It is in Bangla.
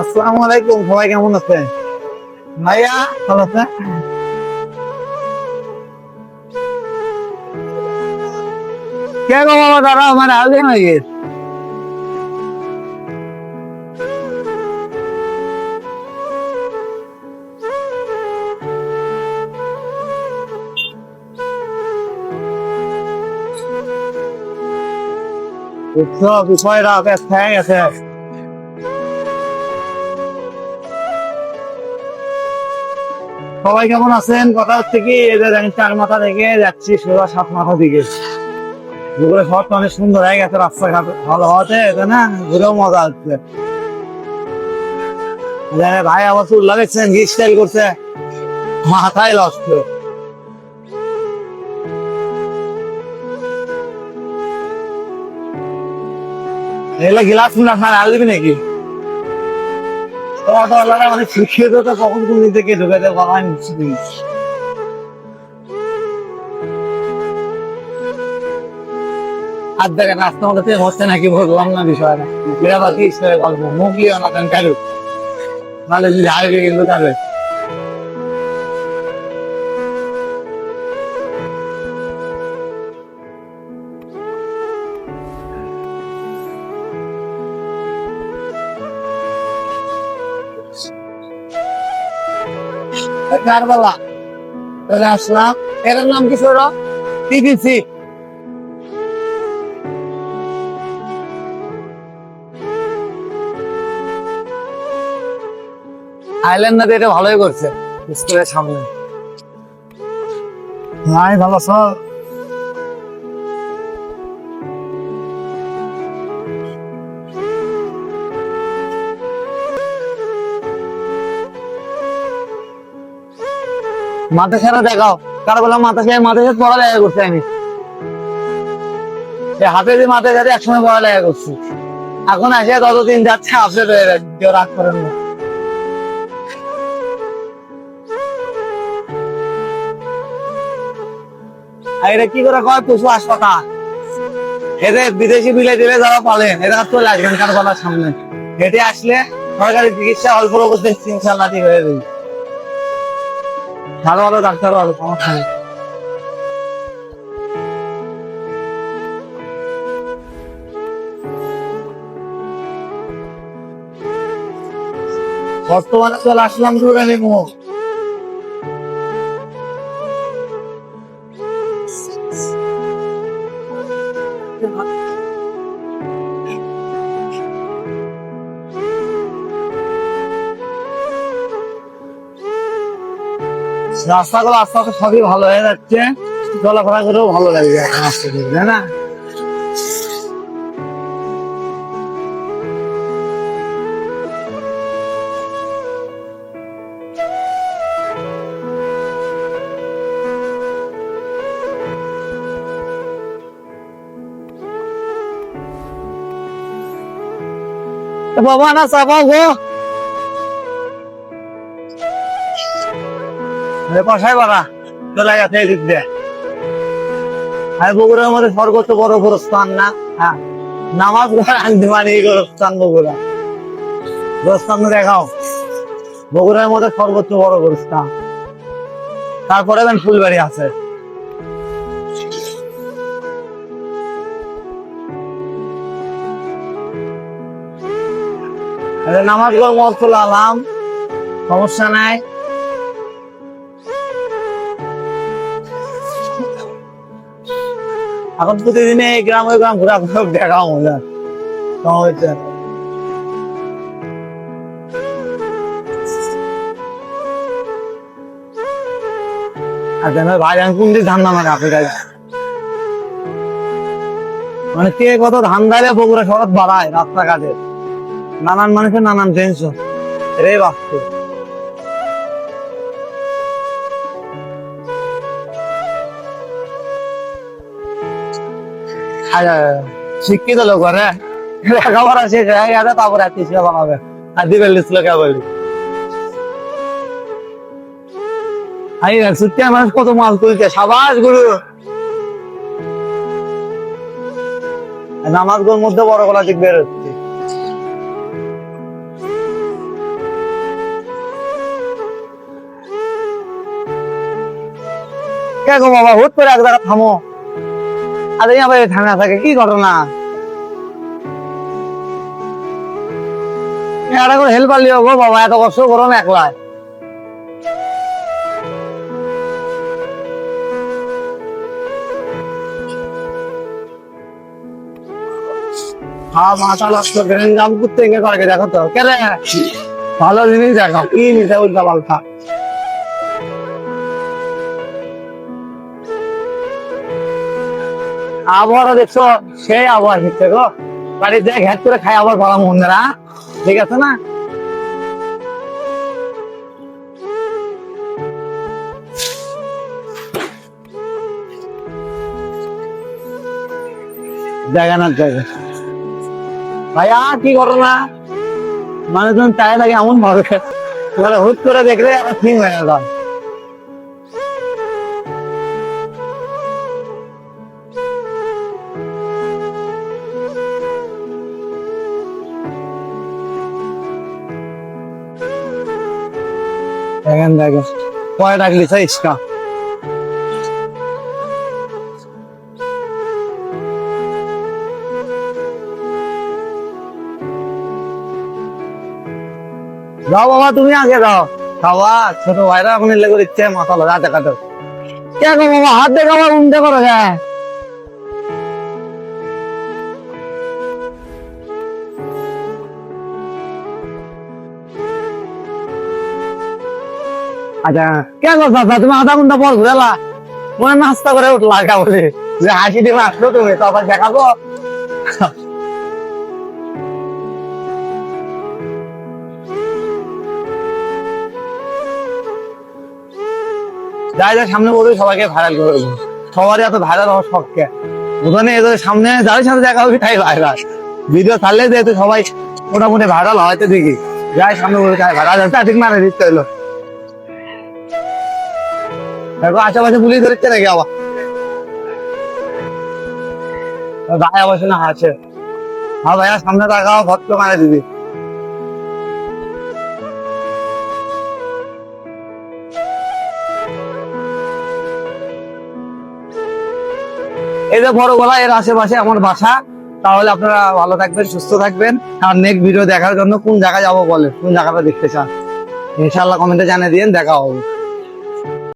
আসসালামু আলাইকুম, সবাই কেমন আছে? ভাইয়া ভালো আছে? কে গো বাবা, দাঁড়াও, আমার আগে নাকি? বুঝছো বিষয়টা ব্যস্ত হয়ে গেছে। সবাই কেমন আছেন? কথা হচ্ছে কি, এই যে আমি 4 মাথা থেকে যাচ্ছি সোজা 7 মাথা দিকে। ঘুরে শহরটা অনেক সুন্দর হয়ে গেছে, রাস্তাঘাট ভালো হওয়াতে এটা না ঘুরেও মজা হচ্ছে। ভাই আবার চুল লাগাচ্ছেন, কি স্টাইল করছে, মাথায় লস্ত। এগুলো গিলাস মিলাস না আর দিবি নাকি? অটোওয়ালারা মানে শিখিয়ে তো কখন কোন দিক থেকে ঢুকে দেয় বাবা, আমি বুঝছি না। আর দেখেন রাস্তা মধ্যে হচ্ছে নাকি বললাম না বিষয়টা, কি গল্প মুখলি অনাকান কারু নাহলে যদি হারবে কিন্তু তাহলে কারবালা চলে আসলাম। এর নাম কি ছোট? টিভিসি। আইল্যান্ড না, এটা ভালোই করছে স্কুলের সামনে। নাই ভালো সব। মাথা ছাড়া দেখাও, কার বললাম মাথা খেয়ে মাথা খেয়ে পড়ালেখা করছি আমি। হাতে দিয়ে মাথা খেয়ে একসময় পড়ালেখা করছি, এখন আসে ততদিন যাচ্ছে আপডেট হয়ে যাচ্ছে, কেউ রাগ করেন না। আর এটা কি করে কয় পশু হাসপাতাল, এদের বিদেশি বিলে দিলে যারা পালেন এরা চলে আসবেন কারবালার সামনে, হেঁটে আসলে সরকারি চিকিৎসা অল্প করতে ইনশাল্লাহ ঠিক হয়ে যাবে। ভালো ভালো ডাক্তার ভালো, সমস্যা নেই। বর্তমানে চলে আসলাম দুর্গানি মোড়। রাস্তাগুলো আস্তে আস্তে সবই ভালো হয়ে যাচ্ছে, চলাফেরা করেও ভালো লাগবে এখন আস্তে আস্তে, তাই না? বাবা না চাপা গো, কষাই বাড়া চলে গেছে এই দিক দিয়ে। আর বগুড়ার মধ্যে সর্বোচ্চ বড় গোরস্থান না, হ্যাঁ, নামাজ আনতে মানে গোরস্থান বগুড়া। গোরস্থান দেখাও, বগুড়ার মধ্যে সর্বোচ্চ বড় গোরস্থান। তারপরে ফুলবাড়ি আছে। নামাজ চলে আলাম, সমস্যা নাই। এখন প্রতিদিনে এই গ্রাম ওই গ্রাম ঘোরা ঘুরে দেখাও মজা হয়েছে। ভাই আমি কোন দিক ধান নামারে আপনি মানে কে কত ধান দাইলে বগুড়া শরৎ বাড়ায় রাস্তাঘাটে, নানান মানুষের নানান টেনশন রে বাস্তব। শিক্ষিত লোক লেখাপড়া শেষ হয়ে গেছে, তারপরে বানাবে আর দিবে কে বলি। মানুষ কত মাল তুলছে, সাবাস গুরু। নামাজ গোর মধ্যে বড় গলা দিক বের হচ্ছে। কে গো বাবা হুট করে এক জায়গা থামো, আরে আবার থামে থাকে কি ঘটনা? একটা করে হেল্পার লিও গো বাবা, এত কষ্ট করো না একলা। হ্যাঁ মাথা নষ্ট করে জাম করতে গিয়ে করে দেখো তো কে রে, ভালো জিনিস দেখো কি নিতে উল্টা পাল্টা। আবহাওয়া দেখছো সেই আবহাওয়া হচ্ছে গো, বাড়িতে ঘ্যাট করে খাই আবার ভালো মন্দিরা, ঠিক আছে না? জায়গা না জায়গা ভাইয়া কি ঘটনা? মানে তুমি চাই লাগে এমন ভাবে মানে হুট করে দেখলে আবার ঠিক হয়ে গেল। দেখেন দেখেন কয় ডাকলি ইসকা, যাও বাবা তুমি আগে যাও, বাবা ছোট ভাইরা এখন এলে করে ইচ্ছে মাথা লাগা দেখাতে কে গো বাবা হাত দেখো আবার উল্টে করো হ্যাঁ। আচ্ছা কে গো চাচা তুমি আধা ঘন্টা পর ঘুরেলা, মনে নাস্তা করে উঠলা কা বলে যে হাসি দিয়ে আসলো তুমি তো আবার দেখাবো। যাই যাই সামনে বলবে সবাইকে ভাইরাল করে দেবো, সবারই এত ভাইরাল হওয়ার শখ কে, ওখানে এদের সামনে যাদের সাথে দেখা হবে তাই ভাইরাল, ভিডিও ছাড়লে যেহেতু সবাই মোটামুটি ভাইরাল হয়তো দেখি, যাই সামনে বলে তাই ভাইরাল ঠিক মানে দিতে হইলো। দেখো আশেপাশে পুলিশ ধরছে নাকি আবার, গায়ে বসে না আছে, হ্যাঁ ভাইয়া সামনে তাকাও ভক্ত মানে দিবি। এই যে বড় গলা এর আশেপাশে আমার বাসা, তাহলে আপনারা ভালো থাকবেন সুস্থ থাকবেন, আর নেক্সট ভিডিও দেখার জন্য কোন জায়গায় যাবো বলে, কোন জায়গাটা দেখতে চান ইনশাআল্লাহ কমেন্টে জানিয়ে দিন, দেখা হবে।